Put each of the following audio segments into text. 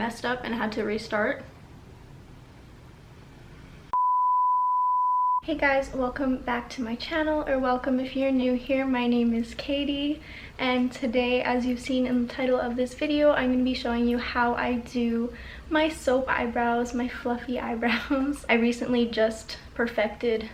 messed up and had to restart. Hey guys, welcome back to my channel, or welcome if you're new here. My name is Katie, and today, as you've seen in the title of this video, I'm going to be showing you how I do my soap eyebrows, my fluffy eyebrows. I recently just perfected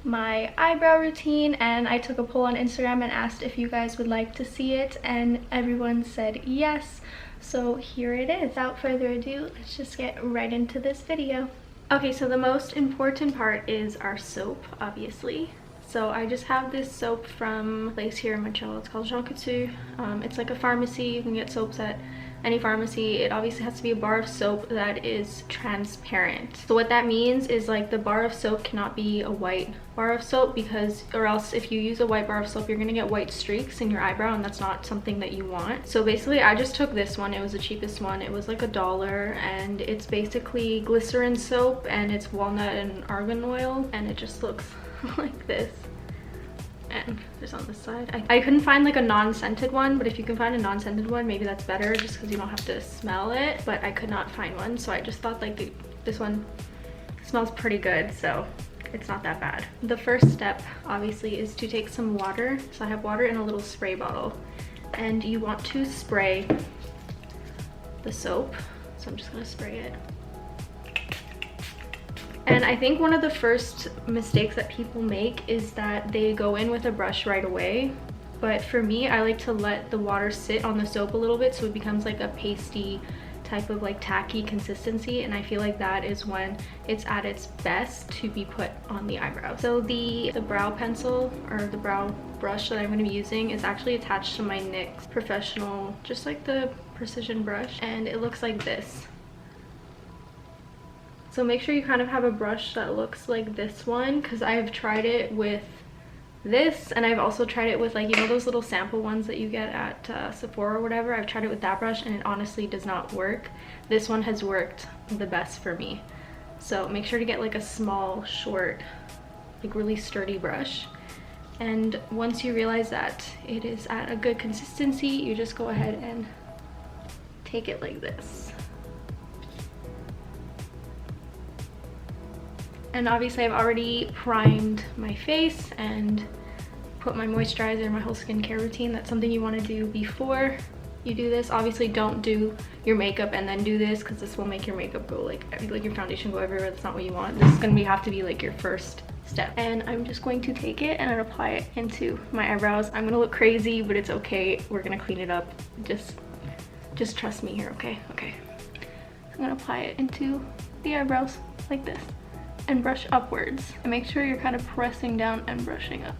my eyebrow routine, and I took a poll on Instagram and asked if you guys would like to see it, and everyone said yes. So here it is. Without further ado, let's just get right into this video. Okay, so the most important part is our soap, obviously. So I just have this soap from a place here in Montreal. It's called xoxo. It's like a pharmacy. You can get soaps at any pharmacy. It obviously has to be a bar of soap that is transparent. So what that means is, like, the bar of soap cannot be a white bar of soap, because or else if you use a white bar of soap, you're gonna get white streaks in your eyebrow, and that's not something that you want. So basically I just took this one. It was the cheapest one. It was like $1, and it's basically glycerin soap, and it's walnut and argan oil, and it just looks like this. And there's on this side. I couldn't find like a non-scented one, but if you can find a non-scented one, maybe that's better, just because you don't have to smell it. But I could not find one, so I just thought like this one smells pretty good, so it's not that bad. The first step obviously is to take some water. So I have water in a little spray bottle, and you want to spray the soap. So I'm just gonna spray it. And I think one of the first mistakes that people make is that they go in with a brush right away. But for me, I like to let the water sit on the soap a little bit so it becomes like a pasty type of like tacky consistency, and I feel like that is when it's at its best to be put on the eyebrow. So the brow pencil, or the brow brush that I'm going to be using, is actually attached to my NYX Professional, just like the precision brush, and it looks like this. So make sure you kind of have a brush that looks like this one, because I've tried it with this, and I've also tried it with, like, you know, those little sample ones that you get at Sephora or whatever. I've tried it with that brush, and it honestly does not work. This one has worked the best for me. So make sure to get like a small, short, like really sturdy brush. And once you realize that it is at a good consistency, you just go ahead and take it like this. And obviously I've already primed my face and put my moisturizer in my whole skincare routine. That's something you want to do before you do this. Obviously don't do your makeup and then do this, because this will make your makeup go like your foundation go everywhere. That's not what you want. This is gonna have to be like your first step. And I'm just going to take it and apply it into my eyebrows. I'm gonna look crazy, but it's okay. We're gonna clean it up. Just trust me here, okay? Okay. I'm gonna apply it into the eyebrows like this, and brush upwards, and make sure you're kind of pressing down and brushing up.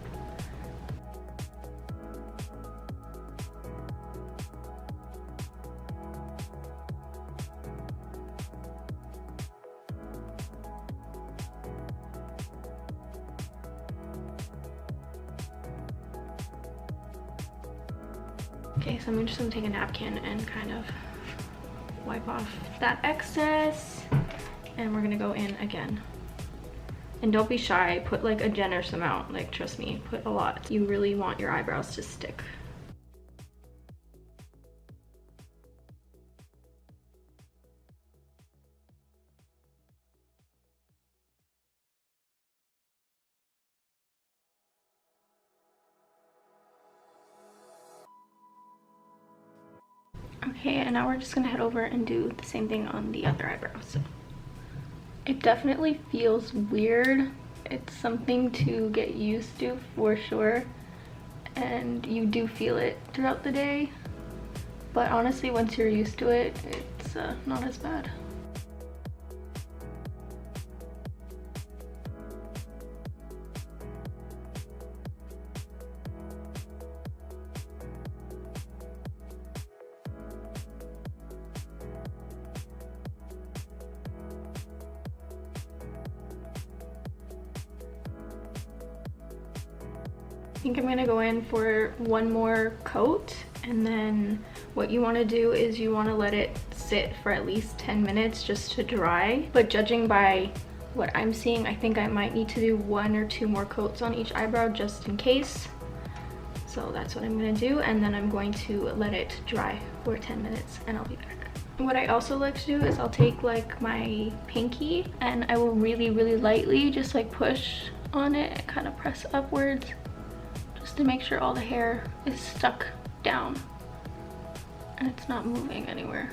Okay, so I'm just gonna take a napkin and kind of wipe off that excess, and we're gonna go in again. And don't be shy, put like a generous amount, like trust me, put a lot. You really want your eyebrows to stick. Okay, and now we're just gonna head over and do the same thing on the other eyebrow. So it definitely feels weird. It's something to get used to for sure, and you do feel it throughout the day, but honestly once you're used to it, it's not as bad. I think I'm gonna go in for one more coat, and then what you want to do is you want to let it sit for at least 10 minutes just to dry. But judging by what I'm seeing, I think I might need to do 1 or 2 more coats on each eyebrow just in case. So that's what I'm gonna do, and then I'm going to let it dry for 10 minutes and I'll be back. What I also like to do is I'll take like my pinky and I will really lightly just like push on it and kind of press upwards just to make sure all the hair is stuck down and it's not moving anywhere.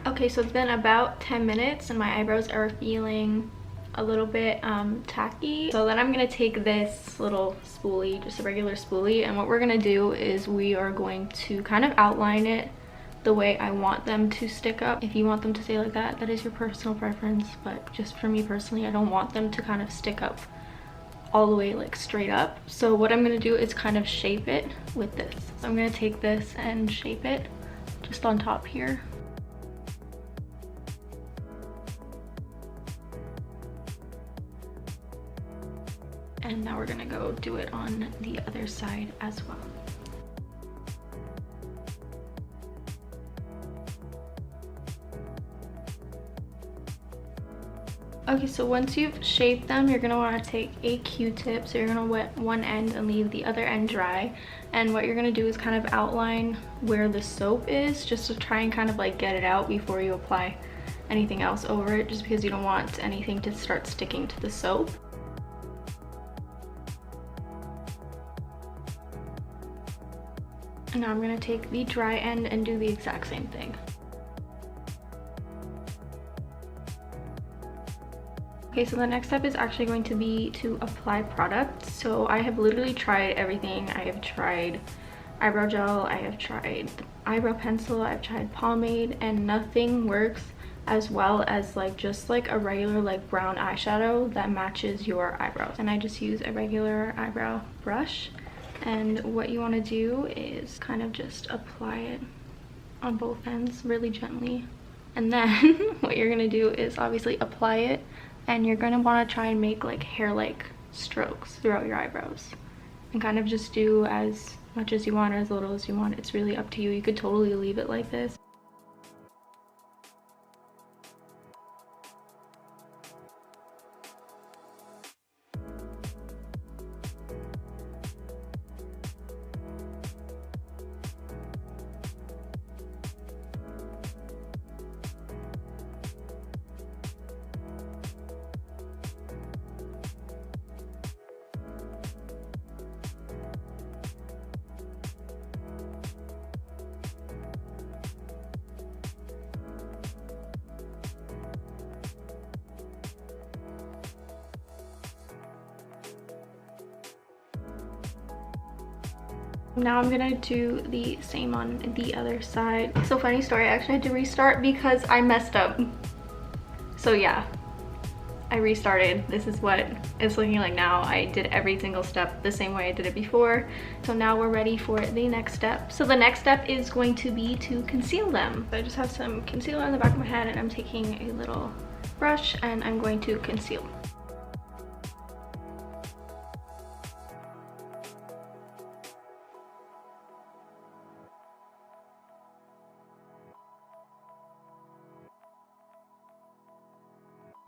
Okay, so it's been about 10 minutes and my eyebrows are feeling a little bit tacky. So then I'm gonna take this little spoolie, just a regular spoolie, and what we're gonna do is we are going to kind of outline it the way I want them to stick up. If you want them to stay like that, that is your personal preference, but just for me personally, I don't want them to kind of stick up all the way like straight up. So what I'm gonna do is kind of shape it with this. So I'm gonna take this and shape it just on top here. And now we're gonna go do it on the other side as well. Okay, so once you've shaped them, you're gonna wanna take a Q-tip. So you're gonna wet one end and leave the other end dry. And what you're gonna do is kind of outline where the soap is, just to try and kind of like get it out before you apply anything else over it, just because you don't want anything to start sticking to the soap. And now I'm gonna take the dry end and do the exact same thing. Okay, so the next step is actually going to be to apply product. So I have literally tried everything. I have tried eyebrow gel, I have tried eyebrow pencil, I've tried pomade, and nothing works as well as like just like a regular like brown eyeshadow that matches your eyebrows. And I just use a regular eyebrow brush. And what you want to do is kind of just apply it on both ends really gently. And then what you're going to do is obviously apply it, and you're going to want to try and make like hair-like strokes throughout your eyebrows. And kind of just do as much as you want or as little as you want. It's really up to you. You could totally leave it like this. Now I'm gonna do the same on the other side. So funny story, I actually had to restart because I messed up. So yeah, I restarted. This is what it's looking like now. I did every single step the same way I did it before. So now we're ready for the next step. So the next step is going to be to conceal them. I just have some concealer on the back of my head and I'm taking a little brush and I'm going to conceal.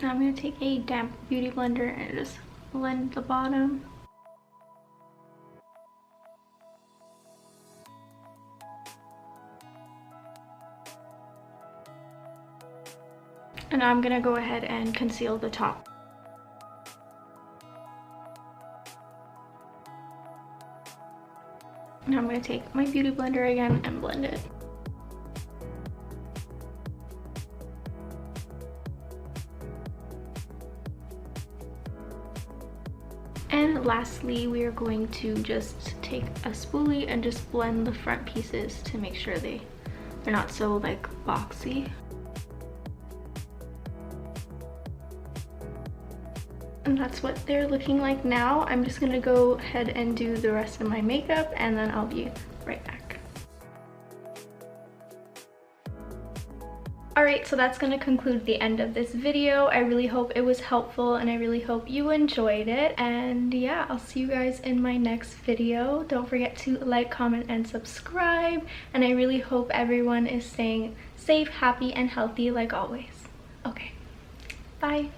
Now I'm going to take a damp beauty blender and just blend the bottom. And now I'm going to go ahead and conceal the top. Now I'm going to take my beauty blender again and blend it. And lastly, we are going to just take a spoolie and just blend the front pieces to make sure they're not so like boxy. And that's what they're looking like now. I'm just gonna go ahead and do the rest of my makeup and then I'll be right back. Alright, so that's going to conclude the end of this video. I really hope it was helpful and I really hope you enjoyed it. And yeah, I'll see you guys in my next video. Don't forget to like, comment, and subscribe. And I really hope everyone is staying safe, happy, and healthy like always. Okay, bye.